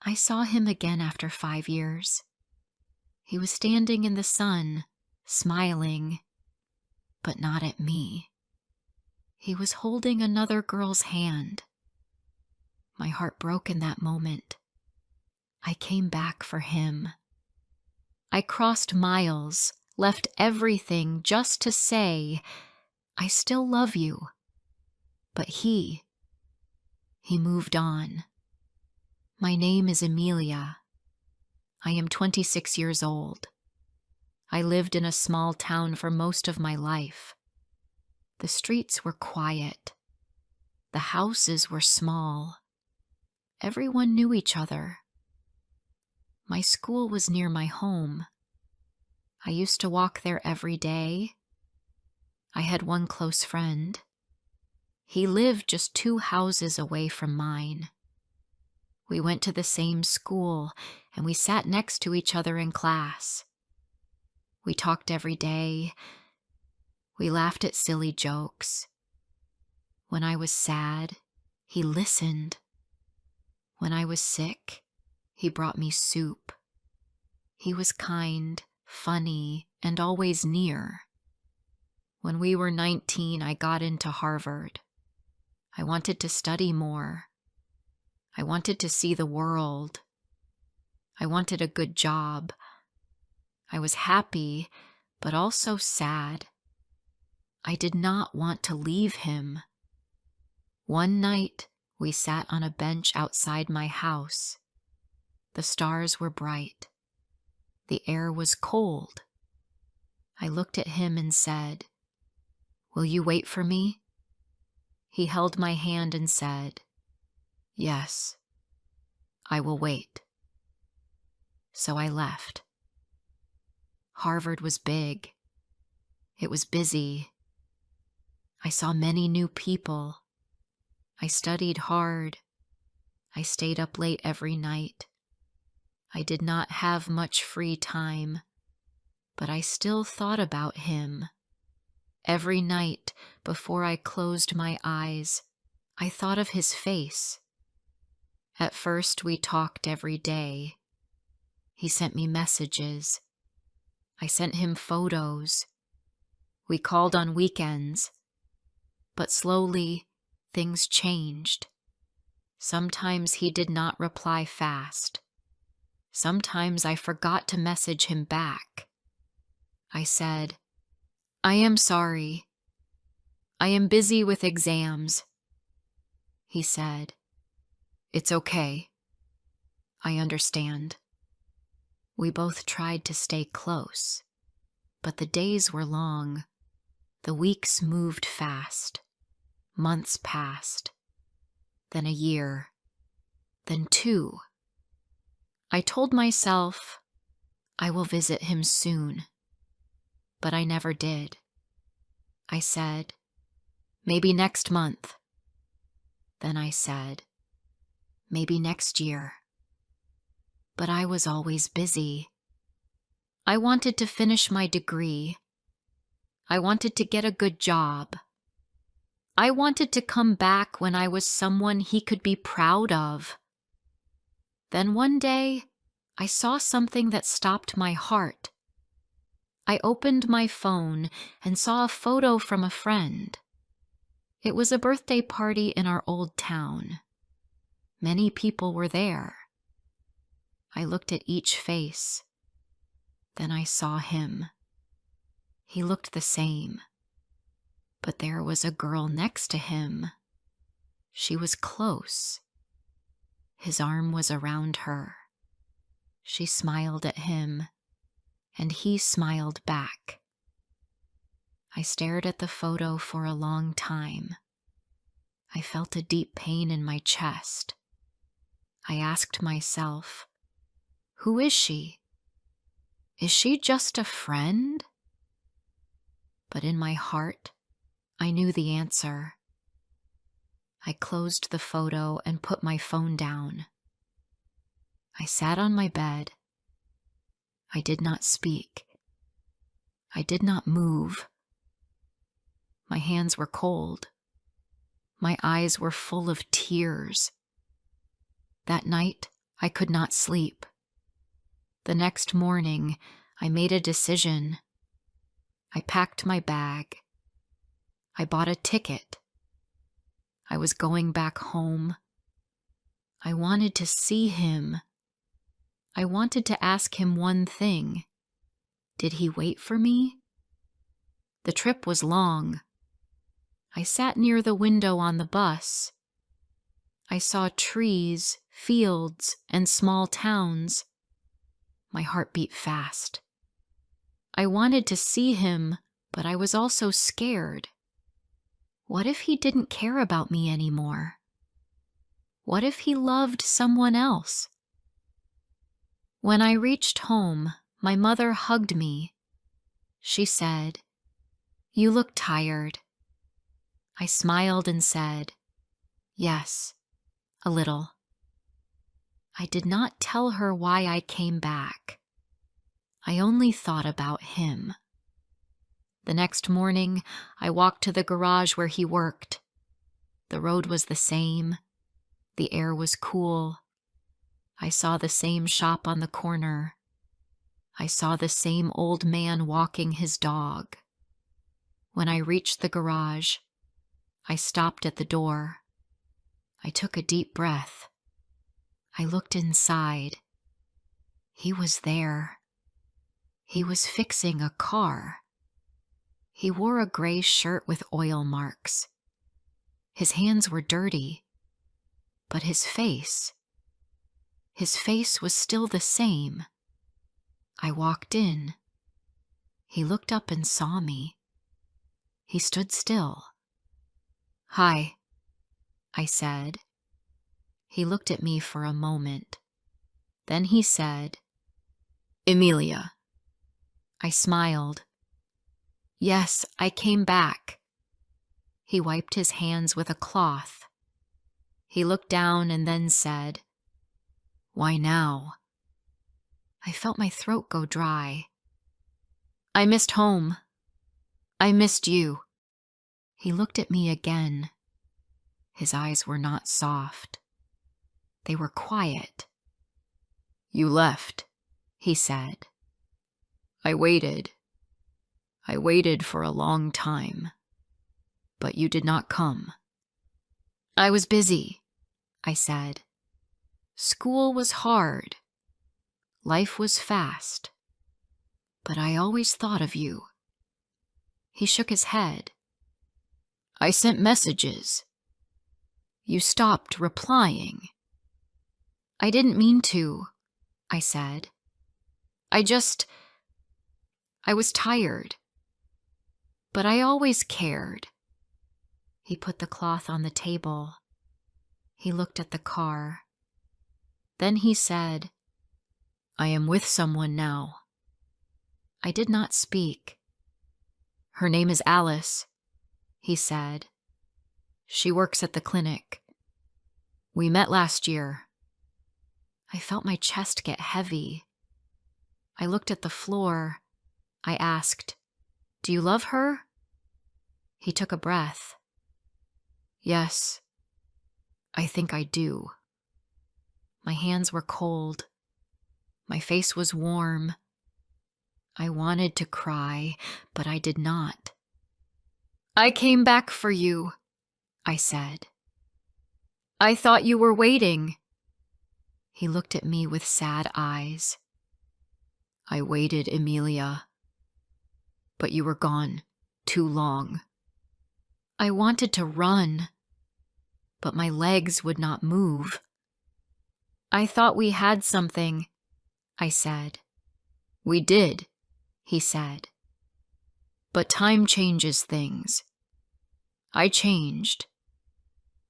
I saw him again after 5 years. He was standing in the sun, smiling, but not at me. He was holding another girl's hand. My heart broke in that moment. I came back for him. I crossed miles, left everything just to say, I still love you. But he moved on. My name is Amelia. I am 26 years old. I lived in a small town for most of my life. The streets were quiet. The houses were small. Everyone knew each other. My school was near my home. I used to walk there every day. I had one close friend. He lived just 2 houses away from mine. We went to the same school, and we sat next to each other in class. We talked every day. We laughed at silly jokes. When I was sad, he listened. When I was sick, he brought me soup. He was kind, funny, and always near. When we were 19, I got into Harvard. I wanted to study more. I wanted to see the world. I wanted a good job. I was happy, but also sad. I did not want to leave him. One night, we sat on a bench outside my house. The stars were bright. The air was cold. I looked at him and said, "Will you wait for me?" He held my hand and said, "Yes, I will wait." So I left. Harvard was big. It was busy. I saw many new people. I studied hard. I stayed up late every night. I did not have much free time, but I still thought about him. Every night before I closed my eyes, I thought of his face. At first, we talked every day. He sent me messages. I sent him photos. We called on weekends. But slowly, things changed. Sometimes he did not reply fast. Sometimes I forgot to message him back. I said, "I am sorry. I am busy with exams." He said, "It's okay. I understand." We both tried to stay close, but the days were long. The weeks moved fast. Months passed. Then a year. Then 2. I told myself I will visit him soon, but I never did. I said, maybe next month. Then I said, maybe next year. But I was always busy. I wanted to finish my degree. I wanted to get a good job. I wanted to come back when I was someone he could be proud of. Then one day, I saw something that stopped my heart. I opened my phone and saw a photo from a friend. It was a birthday party in our old town. Many people were there. I looked at each face. Then I saw him. He looked the same. But there was a girl next to him. She was close. His arm was around her. She smiled at him, and he smiled back. I stared at the photo for a long time. I felt a deep pain in my chest. I asked myself, who is she? Is she just a friend? But in my heart, I knew the answer. I closed the photo and put my phone down. I sat on my bed. I did not speak. I did not move. My hands were cold. My eyes were full of tears. That night, I could not sleep. The next morning, I made a decision. I packed my bag. I bought a ticket. I was going back home. I wanted to see him. I wanted to ask him one thing. Did he wait for me? The trip was long. I sat near the window on the bus. I saw trees, fields, and small towns. My heart beat fast. I wanted to see him, but I was also scared. What if he didn't care about me anymore? What if he loved someone else? When I reached home, my mother hugged me. She said, "You look tired." I smiled and said, "Yes, a little." I did not tell her why I came back. I only thought about him. The next morning, I walked to the garage where he worked. The road was the same. The air was cool. I saw the same shop on the corner. I saw the same old man walking his dog. When I reached the garage, I stopped at the door. I took a deep breath. I looked inside. He was there. He was fixing a car. He wore a gray shirt with oil marks. His hands were dirty, but his face was still the same. I walked in. He looked up and saw me. He stood still. "Hi," I said. He looked at me for a moment. Then he said, "Emilia." I smiled. "Yes, I came back." He wiped his hands with a cloth. He looked down and then said, "Why now?" I felt my throat go dry. "I missed home. I missed you." He looked at me again. His eyes were not soft. They were quiet. "You left," he said. I waited for a long time, but you did not come." "I was busy," I said. "School was hard. Life was fast. But I always thought of you." He shook his head. "I sent messages. You stopped replying." "I didn't mean to," I said. I was tired. But I always cared." He put the cloth on the table. He looked at the car. Then he said, "I am with someone now." I did not speak. "Her name is Alice," he said. "She works at the clinic. We met last year." I felt my chest get heavy. I looked at the floor. I asked, "Do you love her?" He took a breath. "Yes, I think I do." My hands were cold. My face was warm. I wanted to cry, but I did not. "I came back for you," I said. "I thought you were waiting." He looked at me with sad eyes. "I waited, Emilia. But you were gone too long." I wanted to run, but my legs would not move. "I thought we had something," I said. "We did," he said. "But time changes things. I changed.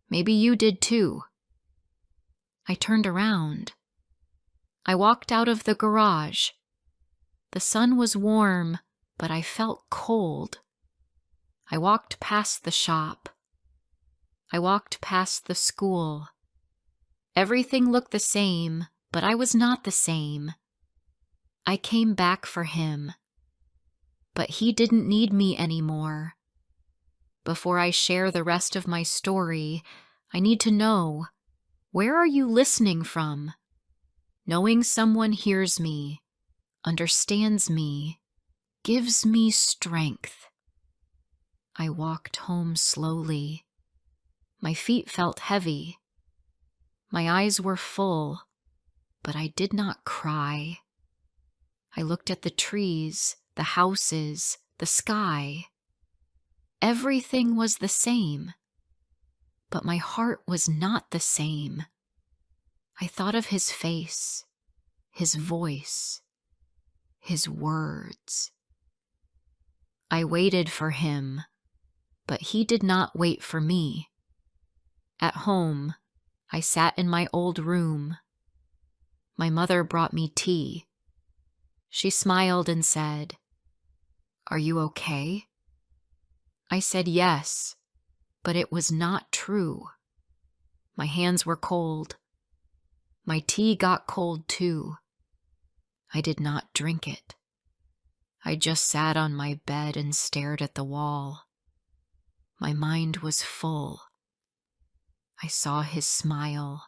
Maybe you did too." I turned around. I walked out of the garage. The sun was warm, but I felt cold. I walked past the shop. I walked past the school. Everything looked the same, but I was not the same. I came back for him. But he didn't need me anymore. Before I share the rest of my story, I need to know, where are you listening from? Knowing someone hears me, understands me, gives me strength. I walked home slowly. My feet felt heavy. My eyes were full, but I did not cry. I looked at the trees, the houses, the sky. Everything was the same, but my heart was not the same. I thought of his face, his voice, his words. I waited for him, but he did not wait for me. At home, I sat in my old room. My mother brought me tea. She smiled and said, "Are you okay?" I said yes, but it was not true. My hands were cold. My tea got cold too. I did not drink it. I just sat on my bed and stared at the wall. My mind was full. I saw his smile.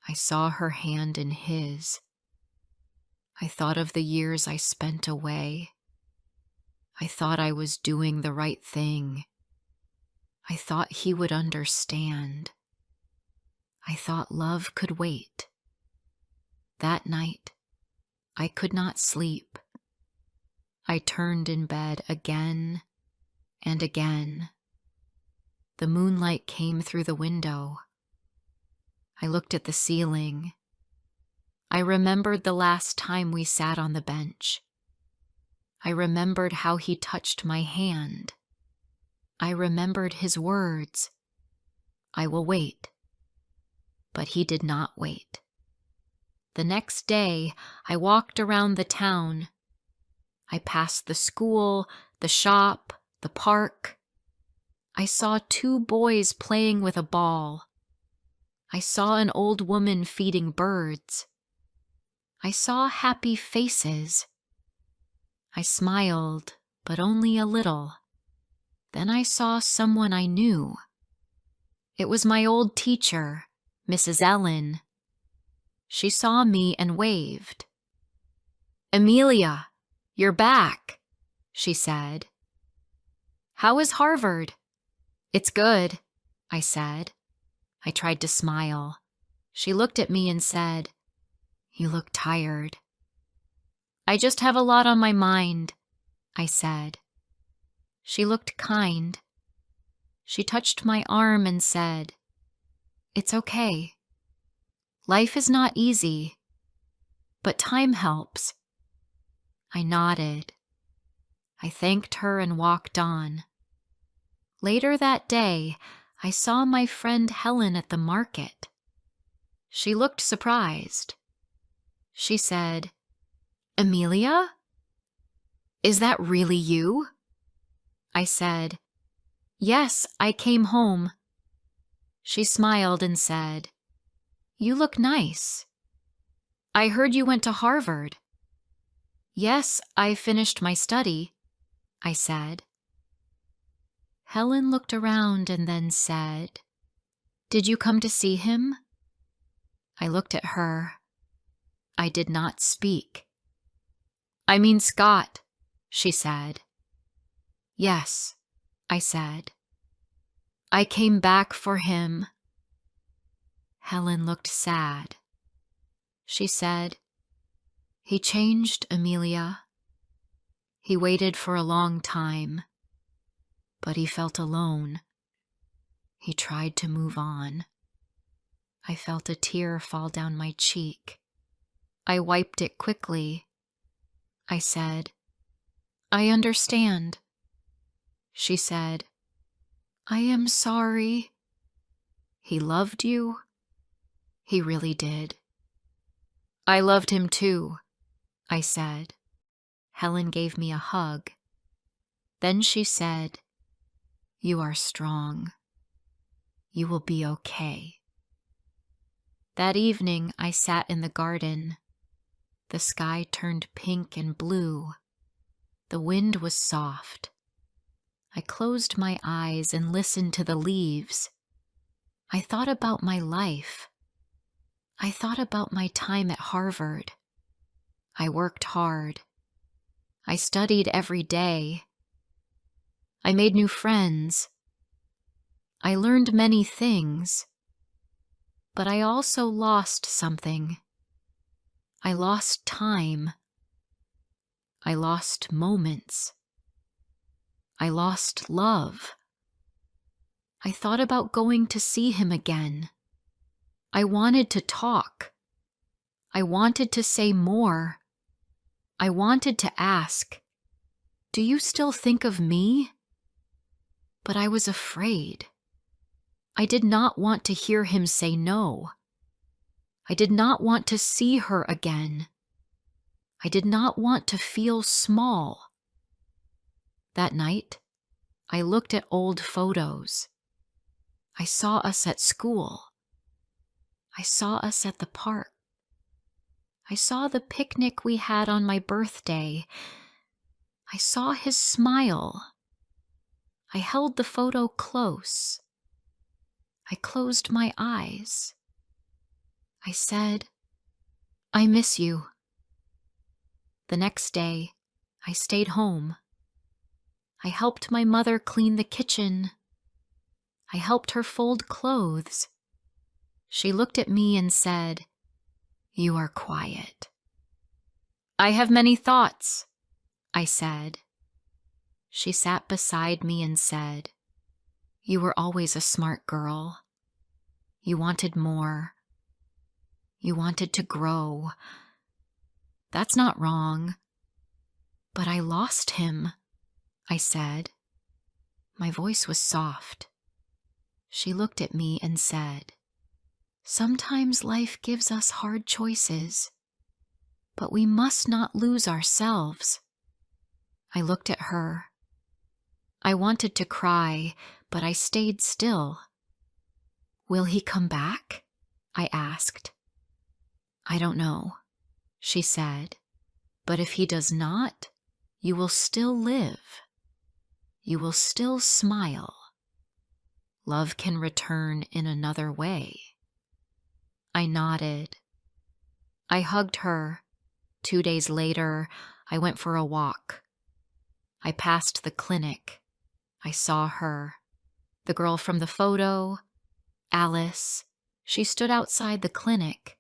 I saw her hand in his. I thought of the years I spent away. I thought I was doing the right thing. I thought he would understand. I thought love could wait. That night, I could not sleep. I turned in bed again and again. The moonlight came through the window. I looked at the ceiling. I remembered the last time we sat on the bench. I remembered how he touched my hand. I remembered his words, "I will wait." But he did not wait. The next day, I walked around the town. I passed the school, the shop, the park. I saw two boys playing with a ball. I saw an old woman feeding birds. I saw happy faces. I smiled, but only a little. Then I saw someone I knew. It was my old teacher, Mrs. Ellen. She saw me and waved. "Amelia, you're back," she said. "How is Harvard?" "It's good," I said. I tried to smile. She looked at me and said, "You look tired." "I just have a lot on my mind," I said. She looked kind. She touched my arm and said, "It's okay. Life is not easy, but time helps." I nodded. I thanked her and walked on. Later that day, I saw my friend Helen at the market. She looked surprised. She said, "Amelia? Is that really you?" I said, "Yes, I came home." She smiled and said, "You look nice. I heard you went to Harvard." "Yes, I finished my study," I said. Helen looked around and then said, "Did you come to see him?" I looked at her. I did not speak. "I mean Scott," she said. "Yes," I said. "I came back for him." Helen looked sad. She said, "He changed, Amelia. He waited for a long time, but he felt alone. He tried to move on." I felt a tear fall down my cheek. I wiped it quickly. I said, "I understand." She said, "I am sorry." "He loved you?" "He really did." "I loved him too," I said. Helen gave me a hug. Then she said, "You are strong. You will be okay." That evening, I sat in the garden. The sky turned pink and blue. The wind was soft. I closed my eyes and listened to the leaves. I thought about my life. I thought about my time at Harvard. I worked hard. I studied every day. I made new friends. I learned many things. But I also lost something. I lost time. I lost moments. I lost love. I thought about going to see him again. I wanted to talk. I wanted to say more. I wanted to ask, "Do you still think of me?" But I was afraid. I did not want to hear him say no. I did not want to see her again. I did not want to feel small. That night, I looked at old photos. I saw us at school. I saw us at the park. I saw the picnic we had on my birthday. I saw his smile. I held the photo close. I closed my eyes. I said, "I miss you." The next day, I stayed home. I helped my mother clean the kitchen. I helped her fold clothes. She looked at me and said, "You are quiet." "I have many thoughts," I said. She sat beside me and said, "You were always a smart girl. You wanted more. You wanted to grow. That's not wrong." "But I lost him," I said. My voice was soft. She looked at me and said, "Sometimes life gives us hard choices, but we must not lose ourselves." I looked at her. I wanted to cry, but I stayed still. "Will he come back?" I asked. "I don't know," she said, "but if he does not, you will still live. You will still smile. Love can return in another way." I nodded. I hugged her. 2 days later, I went for a walk. I passed the clinic. I saw her. The girl from the photo, Alice. She stood outside the clinic.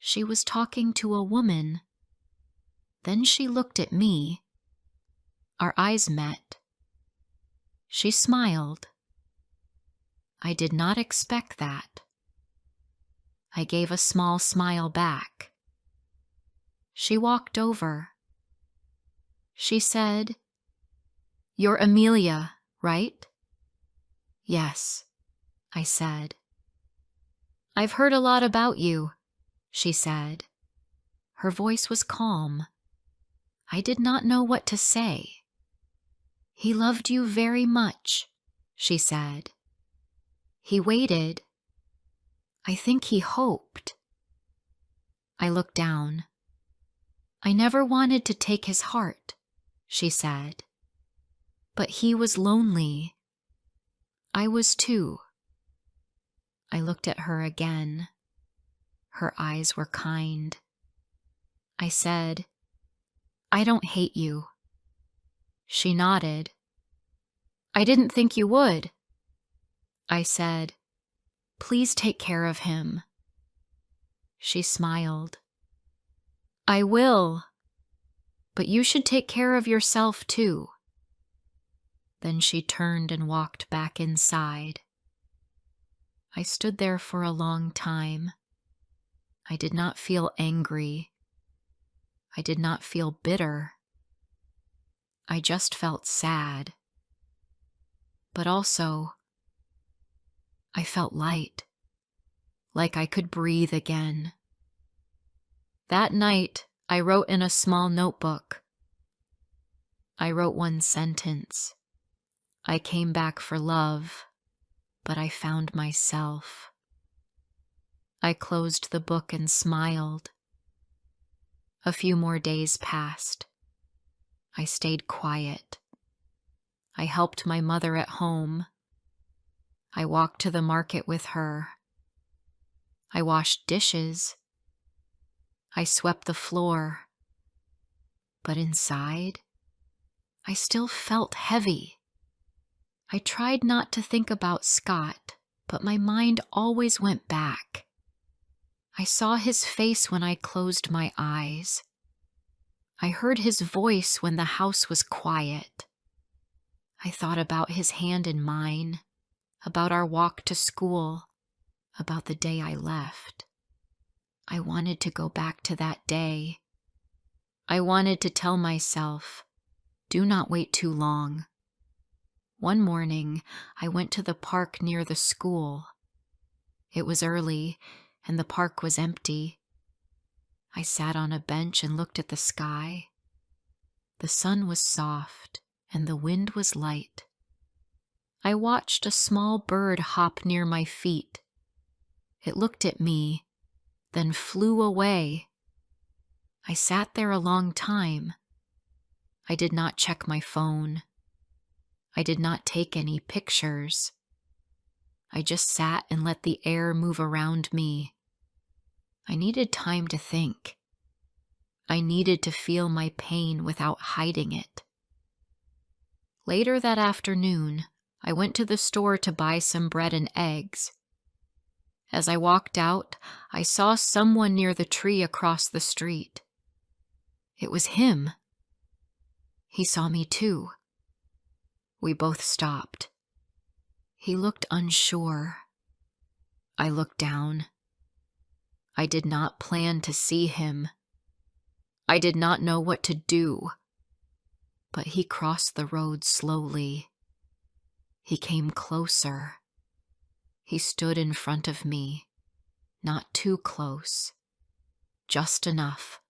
She was talking to a woman. Then she looked at me. Our eyes met. She smiled. I did not expect that. I gave a small smile back. She walked over. She said, "You're Amelia, right?" "Yes," I said. "I've heard a lot about you," she said. Her voice was calm. I did not know what to say. "He loved you very much," she said. "He waited. I think he hoped." I looked down. "I never wanted to take his heart," she said. "But he was lonely. I was too." I looked at her again. Her eyes were kind. I said, "I don't hate you." She nodded. "I didn't think you would." I said, "Please take care of him." She smiled. "I will. But you should take care of yourself too." Then she turned and walked back inside. I stood there for a long time. I did not feel angry. I did not feel bitter. I just felt sad. But also, I felt light, like I could breathe again. That night, I wrote in a small notebook. I wrote one sentence. "I came back for love, but I found myself." I closed the book and smiled. A few more days passed. I stayed quiet. I helped my mother at home. I walked to the market with her. I washed dishes. I swept the floor. But inside, I still felt heavy. I tried not to think about Scott, but my mind always went back. I saw his face when I closed my eyes. I heard his voice when the house was quiet. I thought about his hand in mine, about our walk to school, about the day I left. I wanted to go back to that day. I wanted to tell myself, do not wait too long. One morning, I went to the park near the school. It was early, and the park was empty. I sat on a bench and looked at the sky. The sun was soft, and the wind was light. I watched a small bird hop near my feet. It looked at me, then flew away. I sat there a long time. I did not check my phone. I did not take any pictures. I just sat and let the air move around me. I needed time to think. I needed to feel my pain without hiding it. Later that afternoon, I went to the store to buy some bread and eggs. As I walked out, I saw someone near the tree across the street. It was him. He saw me too. We both stopped. He looked unsure. I looked down. I did not plan to see him. I did not know what to do. But he crossed the road slowly. He came closer. He stood in front of me, not too close, just enough.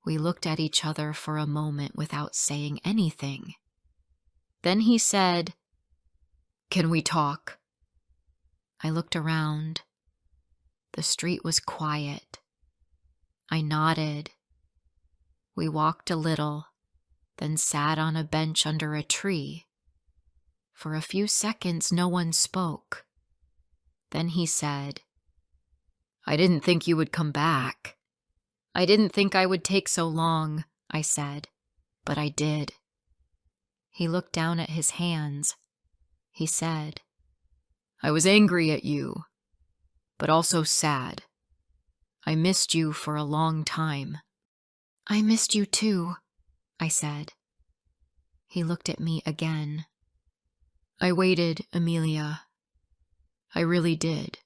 We looked at each other for a moment without saying anything. Then he said, "Can we talk?" I looked around. The street was quiet. I nodded. We walked a little, then sat on a bench under a tree. For a few seconds, no one spoke. Then he said, "I didn't think you would come back." "I didn't think I would take so long," I said, "but I did." He looked down at his hands. He said, "I was angry at you, but also sad. I missed you for a long time." "I missed you too," I said. He looked at me again. "I waited, Amelia. I really did.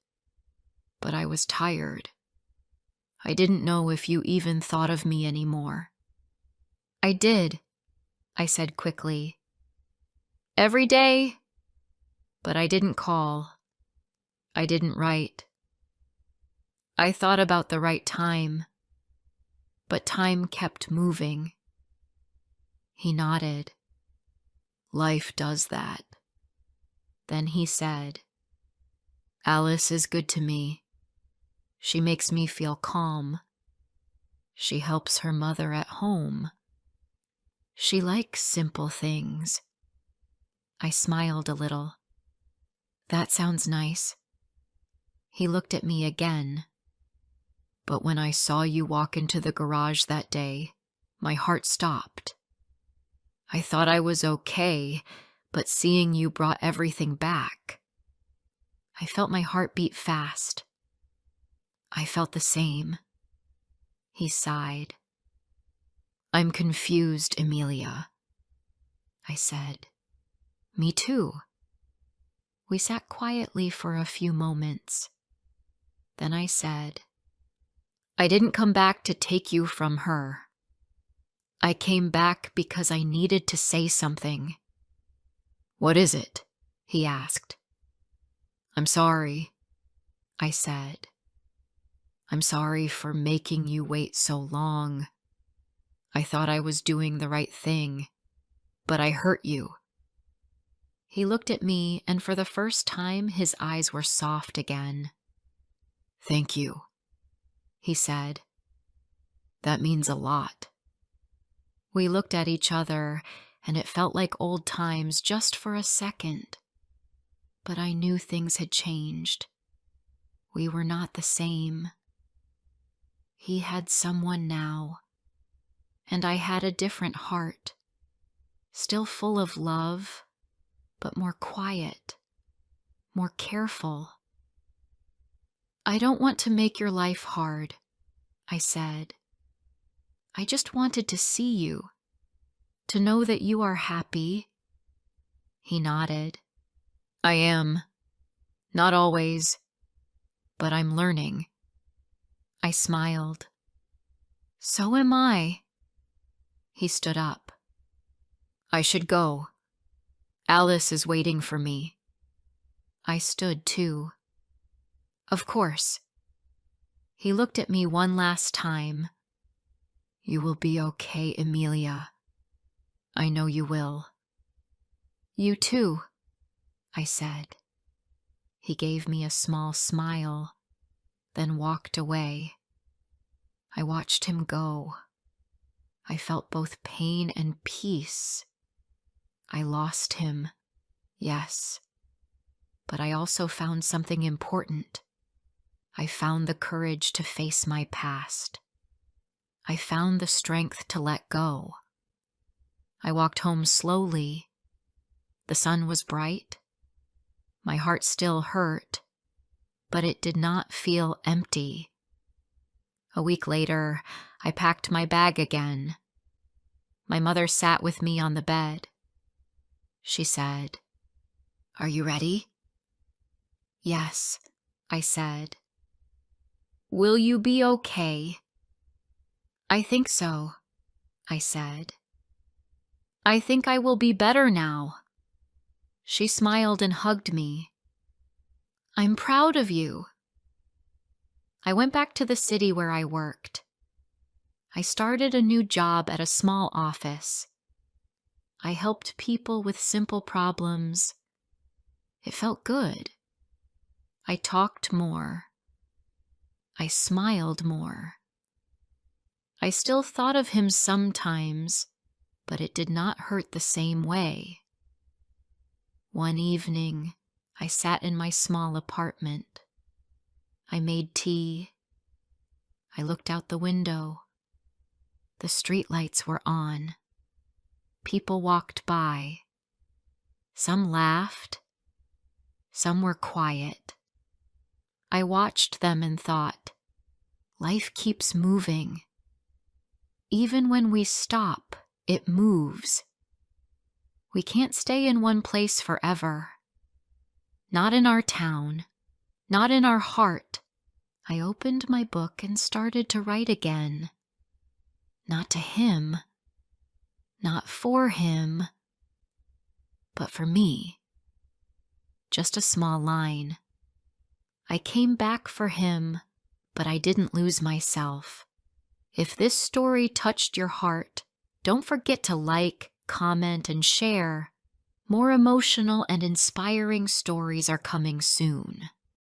But I was tired. I didn't know if you even thought of me anymore." "I did," I said quickly. "Every day?" But I didn't call. I didn't write. I thought about the right time, but time kept moving. He nodded. "Life does that." Then he said, "Alice is good to me. She makes me feel calm. She helps her mother at home. She likes simple things." I smiled a little. "That sounds nice." He looked at me again. "But when I saw you walk into the garage that day, my heart stopped. I thought I was okay, but seeing you brought everything back. I felt my heart beat fast. I felt the same." He sighed. "I'm confused, Amelia." I said, "Me too." We sat quietly for a few moments. Then I said, "I didn't come back to take you from her. I came back because I needed to say something." "What is it?" he asked. "I'm sorry," I said. "I'm sorry for making you wait so long. I thought I was doing the right thing, but I hurt you." He looked at me, and for the first time his eyes were soft again. "Thank you," he said. "That means a lot." We looked at each other, and it felt like old times just for a second. But I knew things had changed. We were not the same. He had someone now, and I had a different heart, still full of love, but more quiet, more careful. I don't want to make your life hard, I said. I just wanted to see you, to know that you are happy. He nodded. I am. Not always, but I'm learning. I smiled. So am I. He stood up. I should go. Alice is waiting for me. I stood too. Of course. He looked at me one last time. You will be okay, Emilia. I know you will. You too, I said. He gave me a small smile, then walked away. I watched him go. I felt both pain and peace. I lost him, yes, but I also found something important. I found the courage to face my past. I found the strength to let go. I walked home slowly. The sun was bright. My heart still hurt, but it did not feel empty. A week later, I packed my bag again. My mother sat with me on the bed. She said, "Are you ready?" "Yes," I said. "Will you be okay?" "I think so," I said. "I think I will be better now." She smiled and hugged me. "I'm proud of you." I went back to the city where I worked. I started a new job at a small office. I helped people with simple problems. It felt good. I talked more. I smiled more. I still thought of him sometimes, but it did not hurt the same way. One evening, I sat in my small apartment. I made tea. I looked out the window. The streetlights were on. People walked by. Some laughed. Some were quiet. I watched them and thought, life keeps moving. Even when we stop, it moves. We can't stay in one place forever. Not in our town, not in our heart. I opened my book and started to write again. Not to him, not for him, but for me. Just a small line. I came back for him, but I didn't lose myself. If this story touched your heart, don't forget to like, comment, and share. More emotional and inspiring stories are coming soon.